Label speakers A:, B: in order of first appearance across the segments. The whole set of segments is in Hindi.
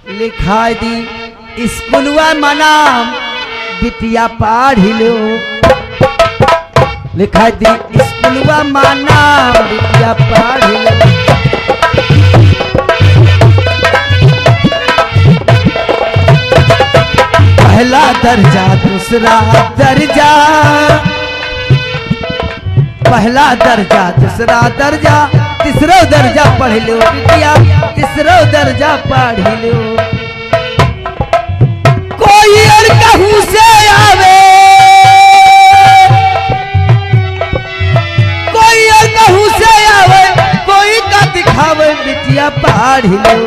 A: लिखाई दी स्कूलवा मनाम बिटिया पढ़ लो। लिखाई दी स्कूलवा मनाम बिटिया पढ़ लो। पहला दर्जा दूसरा दर्जा, पहला दर्जा दूसरा दर्जा तीसरा दर्जा पढ़ लो बिटिया, तीसरा दर्जा पढ़ लो। कोई और कहूं से आवे, कोई और कहूं से आवे, कोई का दिखावे बिटिया पढ़ लो,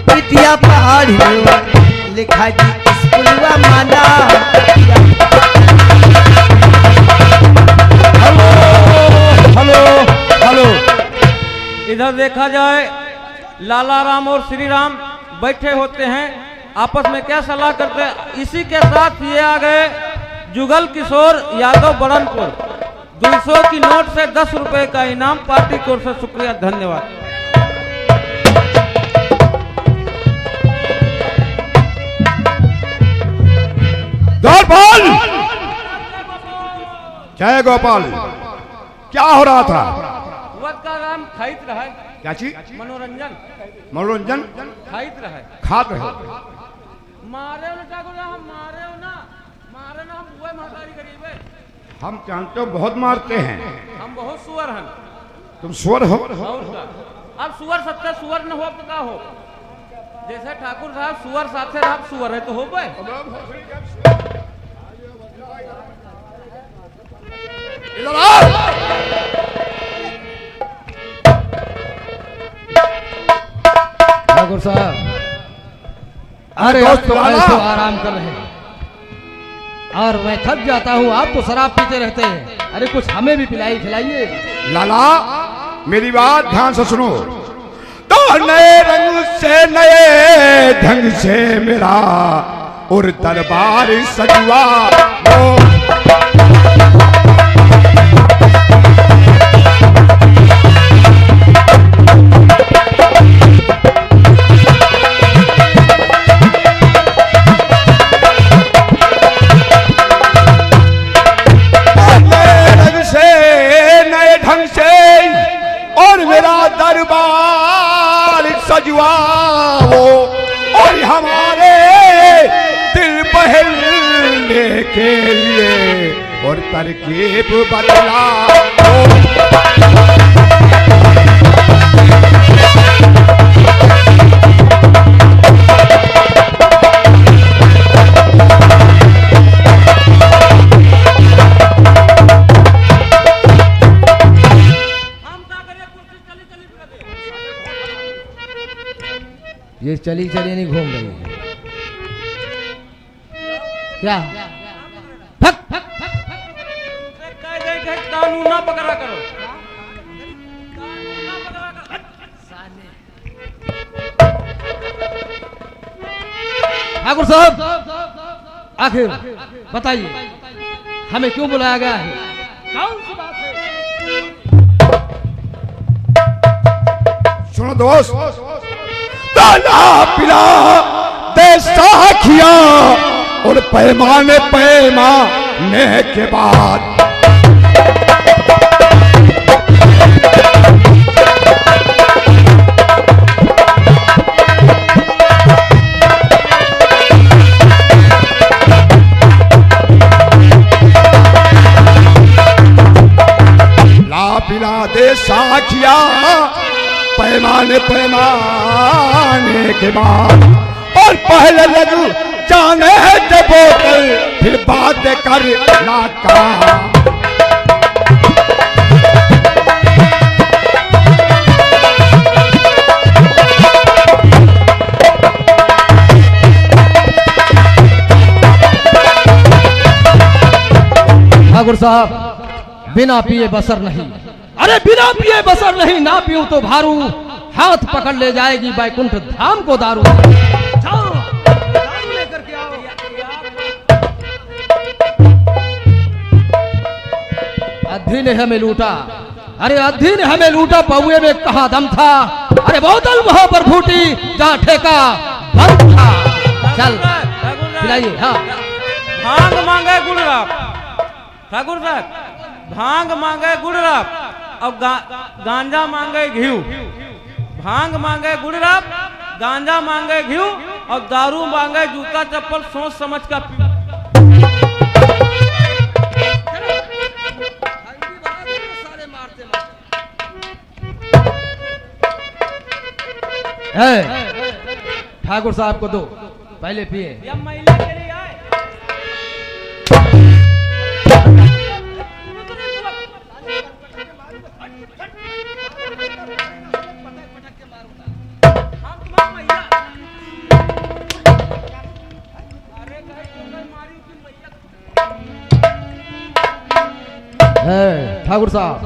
A: बिटिया पढ़ लो। लिखा जी स्कूलवा माना।
B: हेलो हेलो, इधर देखा जाए लाला राम और श्री राम बैठे होते हैं, आपस में क्या सलाह करते हैं। इसी के साथ ये आ गए जुगल किशोर यादव बरनपुर, 200 की नोट से 10 रुपए का इनाम पार्टी की ओर से। शुक्रिया, धन्यवाद।
C: गोपाल, जय गोपाल, क्या हो रहा था?
B: का नाम खाइत रहा है।
C: क्या चीज?
B: मनोरंजन।
C: मनोरंजन
B: खाइत रहा है,
C: खात रहे।
B: मारे हो ना, हम मारे हो ना, मारे ना, हम बुआ महतारी गरीब है।
C: हम जानते हो बहुत मारते हैं।
B: हम बहुत सुअर हैं।
C: तुम सुअर हो?
B: अब सुअर सत्य सुअर न हो तो का हो। जैसे ठाकुर साहब सुअर साथे रहा, सुअर है तो हो पाए।
C: इधर आओ।
D: ठाकुर साहब, अरे
C: दोस्त
D: तो आराम कर रहे हैं और मैं थक जाता हूँ। आप तो शराब पीते रहते हैं, अरे कुछ हमें भी पिलाई खिलाइए।
C: लाला, मेरी बात ध्यान से सुनो। तो नए रंग से नए ढंग से मेरा और दरबार सजवा सजवा हो और हमारे दिल बहलने के लिए और तरकीब बदला हो।
D: ये चली चली नहीं घूम रही है क्या? फक फक
B: कानून ना पकड़ा करो।
D: ठाकुर साहब, आखिर बताइए हमें क्यों बुलाया गया है? कौन सी बात है?
C: सुनो दोस्त, ताला पिला दे साखिया और पैमाने पैमाने के बाद ला पिला दे साखिया पैमाने पैमाने के बाद और पहले लगू जाने जब बोतल फिर बात कर ना का।
D: ठाकुर साहब, बिना पिए बसर नहीं। अरे बिना पिए बसर नहीं, ना पीऊं तो भारू, हाथ पकड़ ले जाएगी बैकुंठ धाम को दारू। जाओ दारू लेकर के आओ। अधी ने हमें लूटा, अरे अधी ने हमें लूटा, पौए में कहां दम था। अरे बोतल वहां पर फूटी जहां ठेका पंखा। चल
B: ठाकुर साहब,
D: खिलाइए। हाँ
B: भांग मांगे गुड़राप। ठाकुर साहब, भांग मांगे गुड़राप और गांजा मांगे घी। भांग मांगे गुड़राप, गांजा मांगे घी और दारू मांगे जूता चप्पल सोच समझ का पी।
D: ठाकुर साहब को दो, पहले पिए।
B: ये महिला के लिए आए।
D: ठाकुर साहब,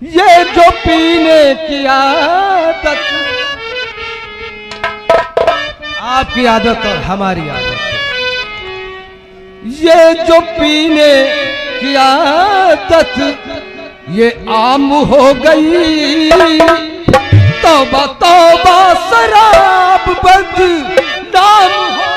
D: ये जो पीने की आदत, आपकी आदत और हमारी आदत है, ये जो पीने की आदत ये आम हो गई। तौबा तौबा शराब बदनाम हो।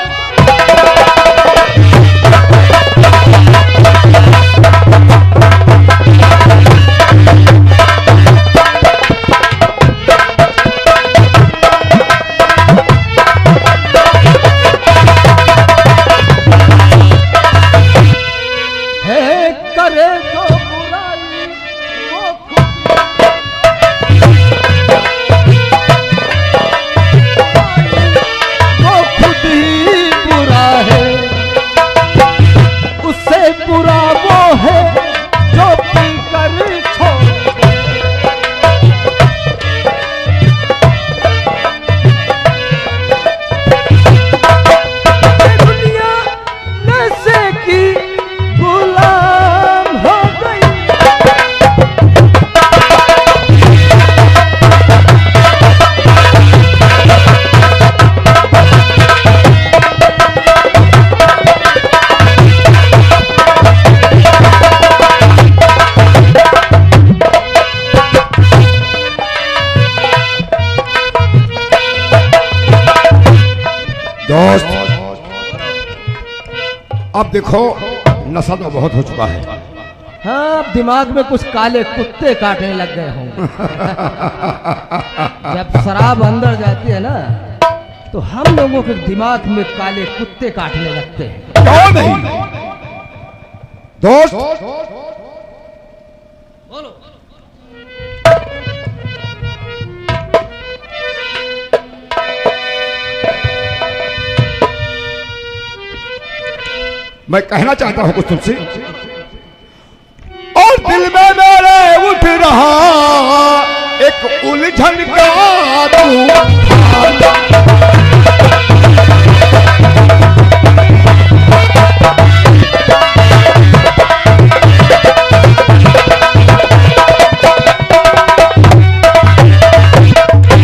C: दोस्त, अब देखो नशा तो बहुत हो चुका है।
D: हाँ, अब दिमाग में कुछ काले कुत्ते काटने लग गए होंगे। जब शराब अंदर जाती है ना तो हम लोगों के दिमाग में काले कुत्ते काटने लगते हैं।
C: क्यों नहीं दोस्त?
D: बोलो।
C: मैं कहना चाहता हूं कुछ तुमसे, और दिल में मेरे उठ रहा एक उलझन का तूफान।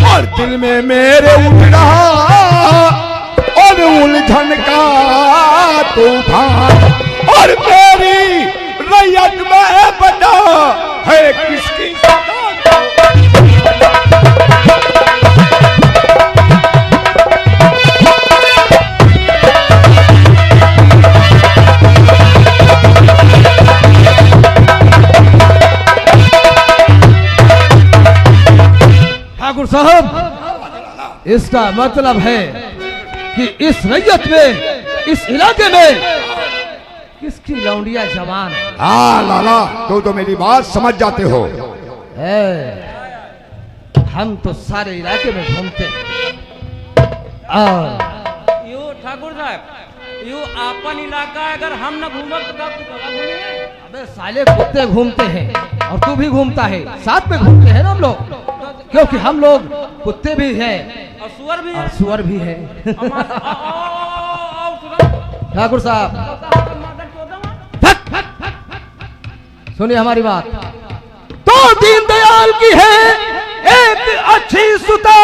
C: और दिल में मेरे उठ रहा और उलझन का तूफान, और मेरी रैयत में बना है किसकी
D: ठाकुर साहब, इसका मतलब है कि इस रैयत में, इस इलाके में किसकी लौंडिया जवान है।
C: हाँ लाला, तो मेरी बात समझ जाते हो।
D: हम तो सारे इलाके में घूमते हैं।
B: यू ठाकुर साहब, यू आपन इलाका है, अगर हम न घूमब तो तू कहाँ घूमेंगे?
D: अबे साले कुत्ते घूमते हैं और तू भी घूमता है, साथ में घूमते हैं ना हम लोग, क्योंकि हम लोग कुत्ते भी हैं
B: और सुअर भी
D: और
B: है।
D: सुअर भी है। ठाकुर साहब, सुनिए हमारी बात। तो दीनदयाल की है एक अच्छी सुता,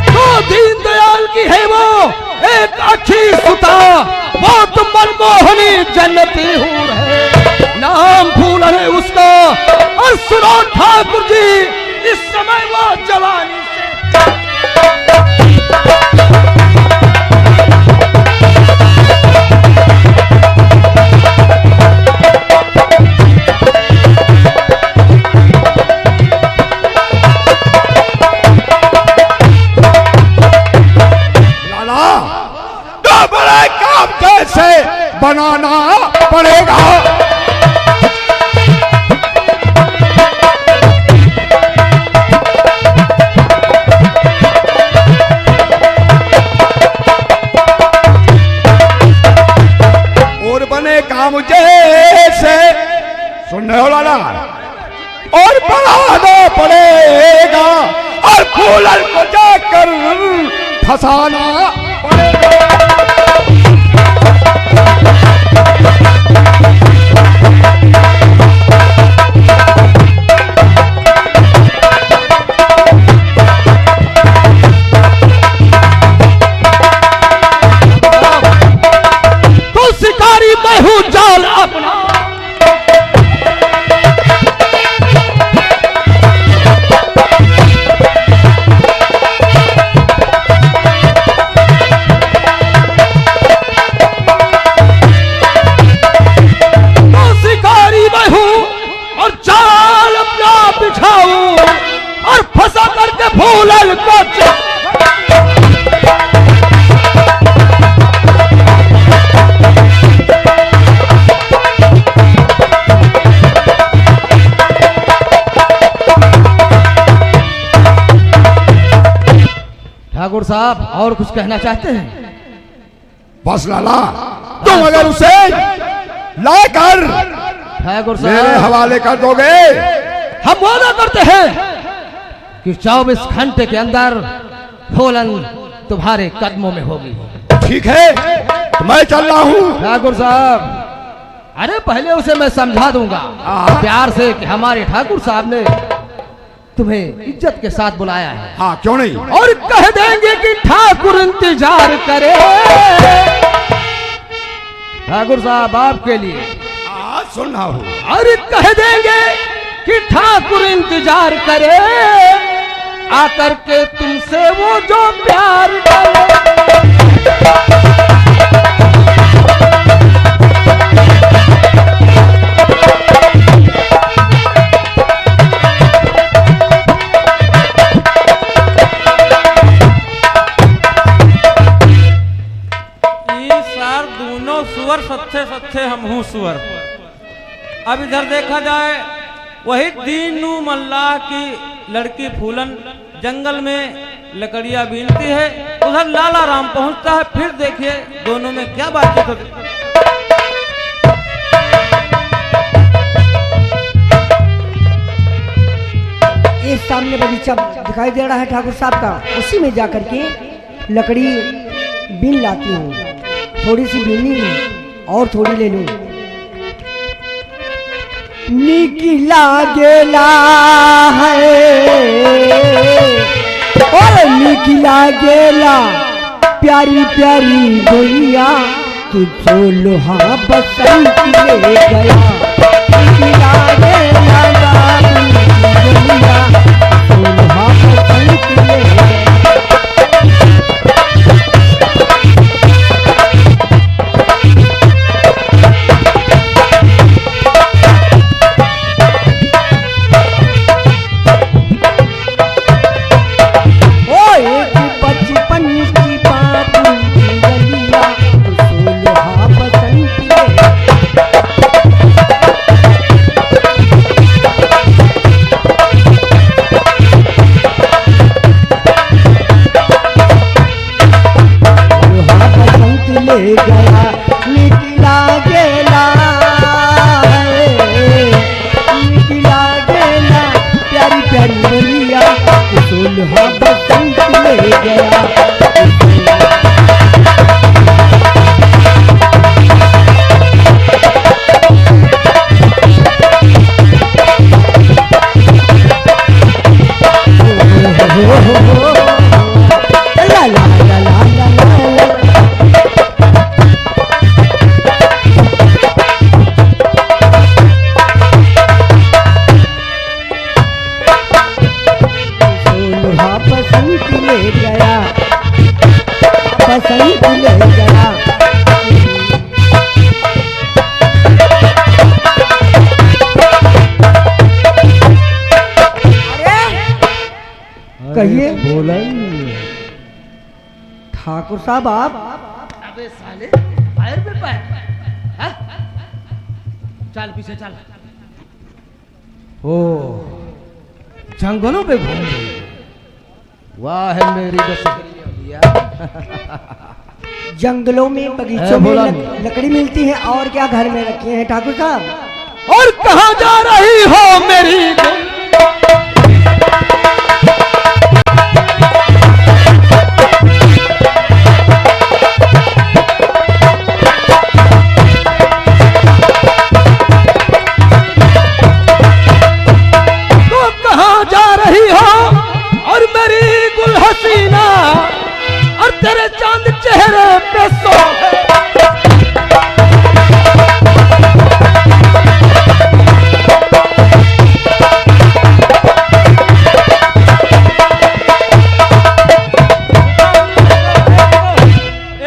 D: तो दीनदयाल की है वो एक अच्छी की सुता, वो तो मनमोहनी जन्नती हूर है, नाम फूलन है उसका। और सुनो ठाकुर जी, इस समय वो जवानी से
C: बड़े काम कैसे बनाना पड़ेगा। और बने काम जैसे सुनने हो लाला, और बनाना पड़ेगा, और फूलन को जाकर फंसाना पड़ेगा।
D: तो शिकारी मैं हूं जाल अपना, और फंसा करके फूलन को ठाकुर साहब और कुछ कहना चाहते हैं?
C: बस लाला, तुम अगर उसे लाकर
D: ठाकुर
C: मेरे
D: साहब
C: हवाले कर दोगे,
D: हम वादा करते हैं कि 24 घंटे के अंदर फूलन तुम्हारे कदमों में होगी।
C: ठीक है, तो मैं चल रहा हूँ।
D: ठाकुर साहब, अरे पहले उसे मैं समझा दूंगा प्यार से कि हमारे ठाकुर साहब ने तुम्हें इज्जत के साथ बुलाया है।
C: हाँ, क्यों नहीं।
D: और कह देंगे कि ठाकुर इंतजार करे। ठाकुर साहब आपके लिए
C: सुन रहा हूँ।
D: और कह देंगे कि ठाकुर इंतजार करे, आकर के तुमसे वो जो प्यार करे।
B: सार दोनों सुअर सच्चे सच्चे हम हूँ सुअर। अब इधर देखा जाए, वही दीनू मल्लाह की लड़की फूलन जंगल में लकड़ियां बीनती है, उधर लाला राम पहुंचता है। फिर देखिए दोनों में क्या बातचीत होती है।
E: ये सामने बगीचा दिखाई दे रहा है ठाकुर साहब का, उसी में जाकर के लकड़ी बीन लाती हूँ। थोड़ी सी बीनी और थोड़ी ले लूं। निकला गेला है और निकला गेला प्यारी प्यारी बोलिया, तुझो लोहा बसंत ले गया। निकला गेला बोलिया, तुझो लोहा बसंत ले गया। ले गया। कहिए ठाकुर साहब आप।
D: अबे साले पैर पे पैर, हैं? चल पीछे चल। ओ जंगलों पे घूम रही है। वाह है मेरी बसरिया।
E: जंगलों में बगीचों में लकड़ी मिलती है और क्या घर में रखे हैं ठाकुर साहब।
D: और कहाँ जा रही हो मेरी हसीना और तेरे चांद चेहरे पे सो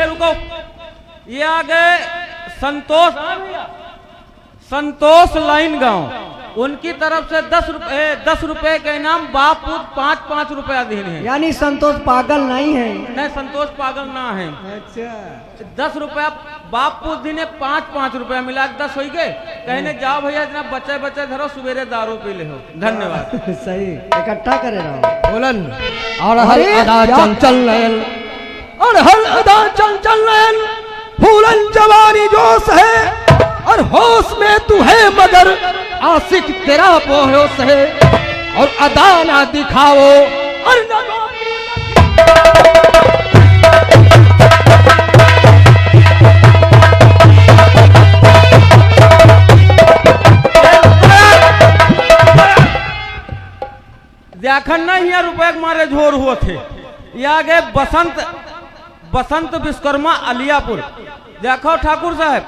B: रुको, ये आ गए संतोष लाइन गांव। उनकी तरफ से 10 रुपए का इनाम, बापू 5-5 रुपया देने हैं।
E: यानी संतोष पागल नहीं है।
B: नहीं, संतोष पागल ना है।
E: अच्छा
B: 10 रुपया बापू दी ने 5-5 रुपया मिला 10 हो गए। कहने जाओ भैया इतना बच्चे धरो, सवेरे दारू पी ले हो। धन्यवाद।
E: सही इकट्ठा करे रहो।
D: बोलन और हर अदा चंचल नयन, और हर अदा चंचल नयन, फूलन जवानी जोश है और होश में तू है मगर आशिक तेरा बोहोश है। और अदा ना दिखाओ और
B: देखन ना यहाँ रुपए के मारे झोर हुए थे। ये आगे बसंत विश्वकर्मा अलियापुर। देखो ठाकुर साहब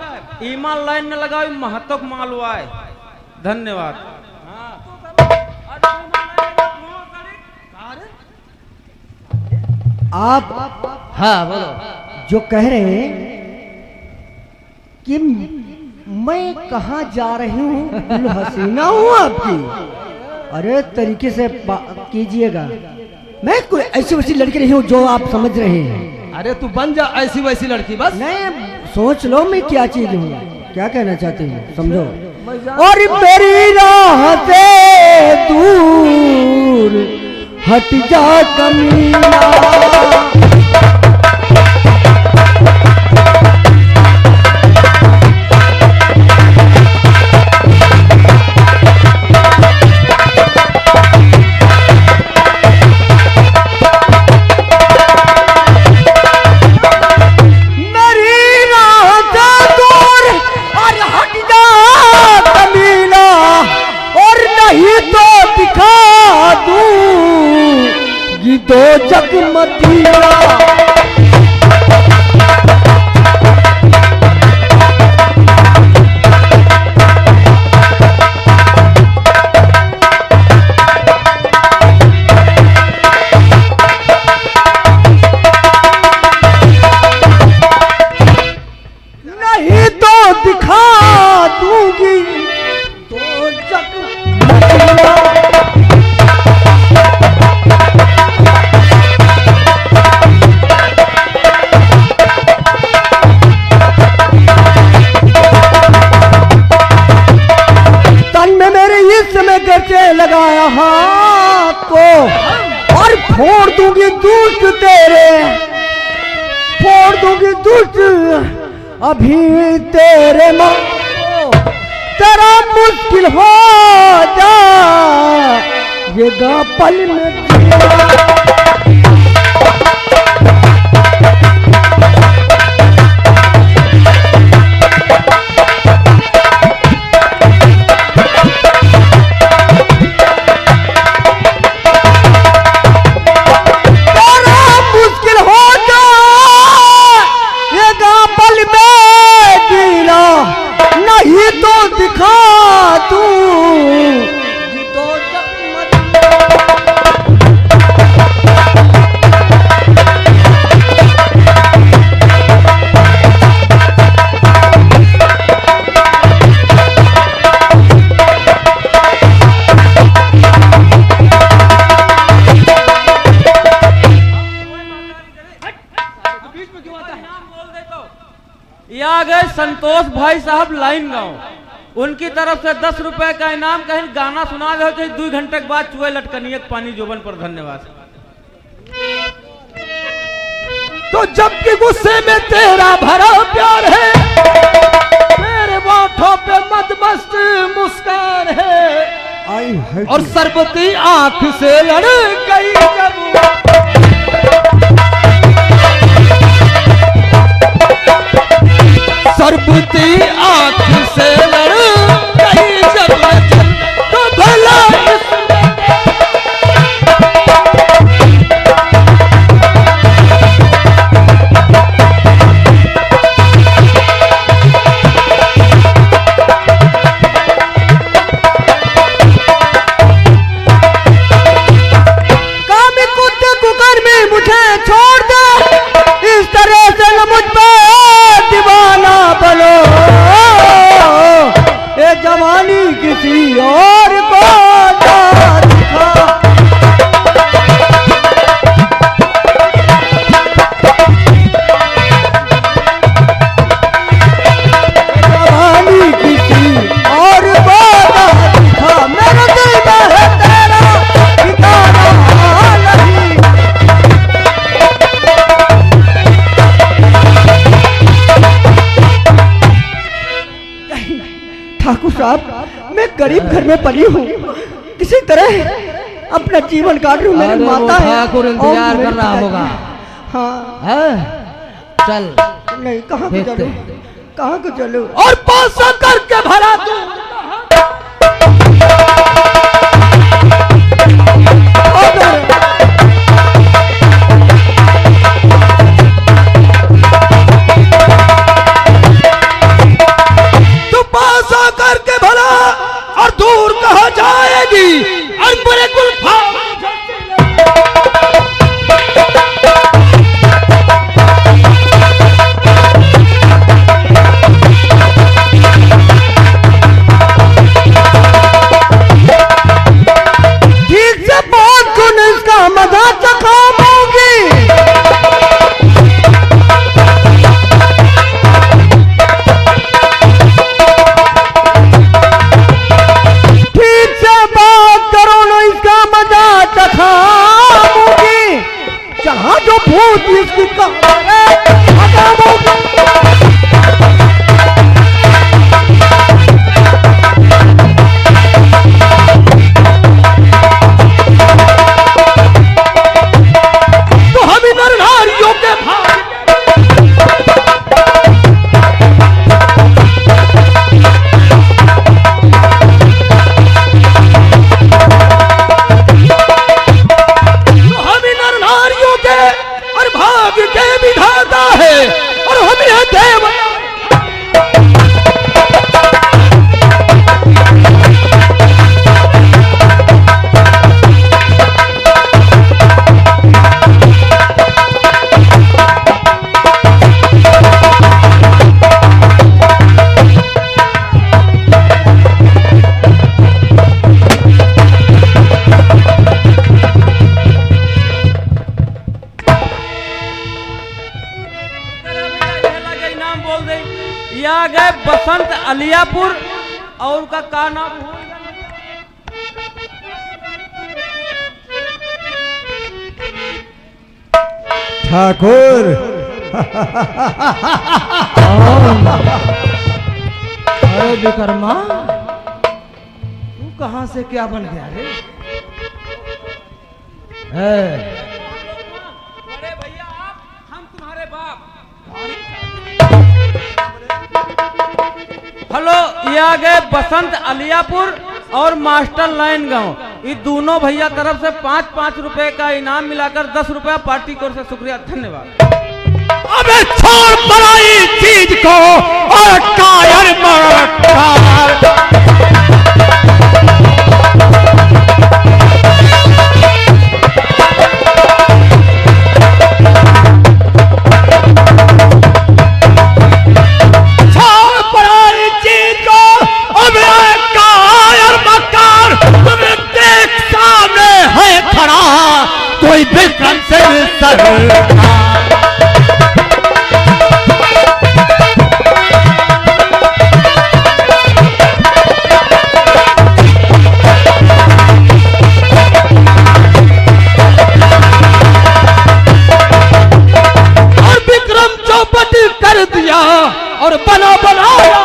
B: ईमान लाइन में लगाओ, महत्व माल हुआ है। धन्यवाद।
E: आप
D: हाँ बोलो।
E: जो कह रहे हैं कि मैं कहाँ जा रही हूँ, हसीना हूँ आपकी। अरे तरीके से कीजिएगा। मैं कोई ऐसी वैसी लड़की नहीं हूँ जो आप समझ रहे हैं।
D: अरे तू बन जा ऐसी वैसी लड़की बस।
E: नहीं सोच लो मैं क्या चीज हूँ, क्या कहना चाहती हूँ समझो। और मेरी राह से दूर हट जा कमीना, तो जगमतीरा। नहीं तो दिखा दूंगी तो जगमतीरा। लगाया हाथ को और फोड़ दूंगी दुष्ट तेरे, फोड़ दूंगी दुष्ट अभी तेरे मां को। तेरा मुश्किल हो जा ये गा पल में जीना।
B: ये आ गए संतोष भाई साहब लाइन गांव। उनकी तरफ से 10 रुपए का इनाम। कहीं गाना सुना दे तो 2 घंटे के बाद चुए लटकनी पानी जोबन पर। धन्यवाद।
D: तो जबकि गुस्से में तेरा भरा प्यार है, मेरे होठों पे मदमस्त मुस्कान है, और सरबती आंख से लड़ गई जब सरबती आंख से लड़ गई जब तो भला किसी और को दिखा। जवानी किसी और को दिखा, मेरे दिल में है तेरा ठिकाना नहीं। ठाकुर साहब, मैं गरीब घर में पली हूँ, किसी तरह अपना जीवन काट रही हूँ। मेरी माता है,
A: ठाकुर इंतजार कर रहा होगा।
D: हाँ
A: है? चल
D: नहीं, कहाँ को
A: देखते
D: चलूं?
A: हैं।
D: कहाँ को चलूं? और 500 करके भरा तू करके भला, और दूर कहाँ जाएगी अनबरे गुलफाम। ठीक से बहुत गुण इसका मजा चखा पाऊंगी। जहाँ जो भूत इसकी तो हम इन नारियों के विधाता है, और हम यह देव।
B: आ गए बसंत अलियापुर, और उनका का नाम
E: ठाकुर।
A: अरे विक्रमा, तू कहां से क्या बन गया रे?
B: बड़े भैया आप, हम तुम्हारे बाप। हेलो, ये आ गए बसंत अलियापुर और मास्टर लाइन गांव। ये दोनों भैया तरफ से 5-5 रुपए का इनाम मिलाकर 10 रुपया पार्टी की ओर से। शुक्रिया, धन्यवाद।
D: अबे छोड़ पराई चीज को और कायर मरकार। कोई विक्रम से सर और बना बनाया।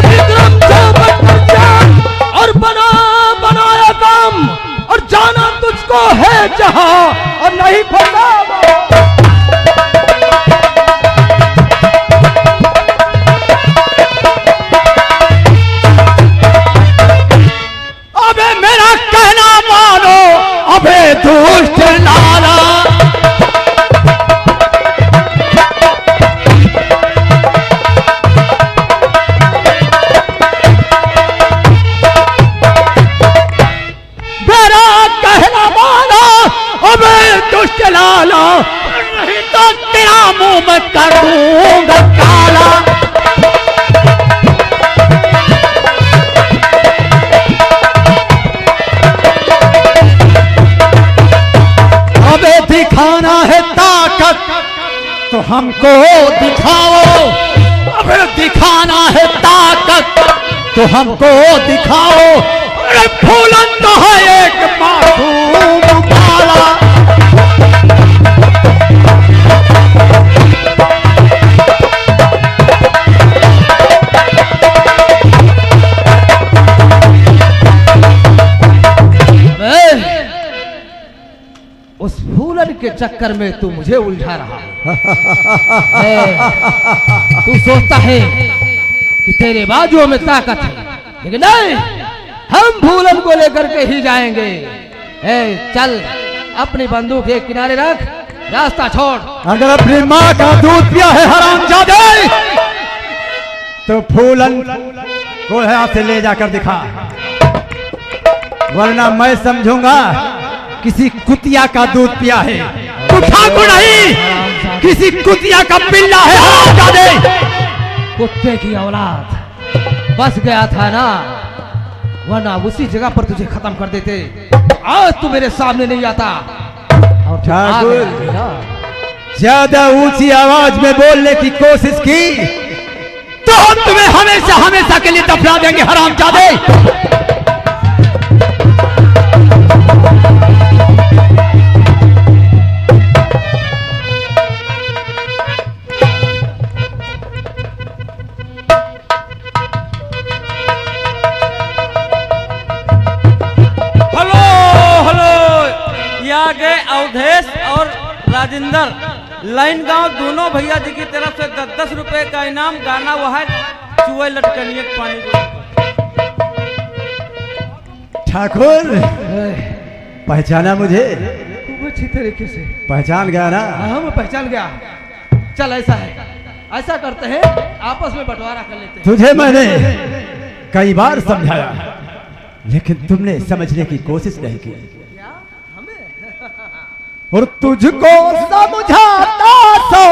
D: विक्रम चौपट पर जा और बना बनाया काम, और जाना तुझको है जहां और नहीं फंसा।
C: अबे मेरा कहना मानो, अबे दुष्ट लाला। मेरा कहना मानो, अबे दुष्ट लाला, नहीं तो तेरा मुंह में कर दूंगा काला। अबे दिखाना है ताकत तो हमको दिखाओ, अबे दिखाना है ताकत तो हमको दिखाओ। अरे फूलन तो है एक मासूम काला।
D: उस फूलन के चक्कर में तू मुझे उलझा रहा है। तू सोचता है कि तेरे बाजुओं में ताकत है, लेकिन नहीं, हम फूलन को लेकर के ही जाएंगे। चल अपनी बंदूक एक किनारे रख, रास्ता छोड़।
C: अगर अपनी माँ का दूध पिया है हरामजादे, तो फूलन को यहाँ से ले जाकर दिखा, वरना मैं समझूंगा किसी कुतिया का दूध पिया है। तू ठाकुर नहीं, किसी कुतिया का पिल्ला है हरामजादे।
D: कुत्ते की औलाद, बस गया था ना, वरना उसी जगह पर तुझे खत्म कर देते। आज तू मेरे सामने नहीं आता। और
C: ठाकुर, ज्यादा ऊंची आवाज में बोलने की कोशिश की तो हम तुम्हें हमेशा हमेशा के लिए दफना देंगे हरामजादे।
B: गए अवधेश और राजेंद्र लाइन गांव दोनों भैया जी की तरफ से 10-10 रुपए का इनाम। गाना वो है चूहे लटकनिए पानी।
C: ठाकुर, पहचाना मुझे?
D: खूब अच्छी तरीके से
C: पहचान गया ना?
D: हाँ, मैं पहचान गया। चल ऐसा है, ऐसा करते हैं, आपस में बंटवारा कर लेते हैं।
C: तुझे मैंने कई बार समझाया, लेकिन तुमने समझने की कोशिश नहीं की, और तुझको समझाता 100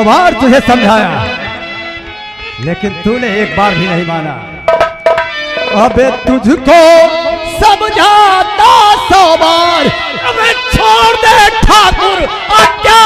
C: बार तुझे समझाया, लेकिन तूने एक बार भी नहीं माना। अबे तुझको समझाता 100 बार, अबे छोड़ दे ठाकुर, क्या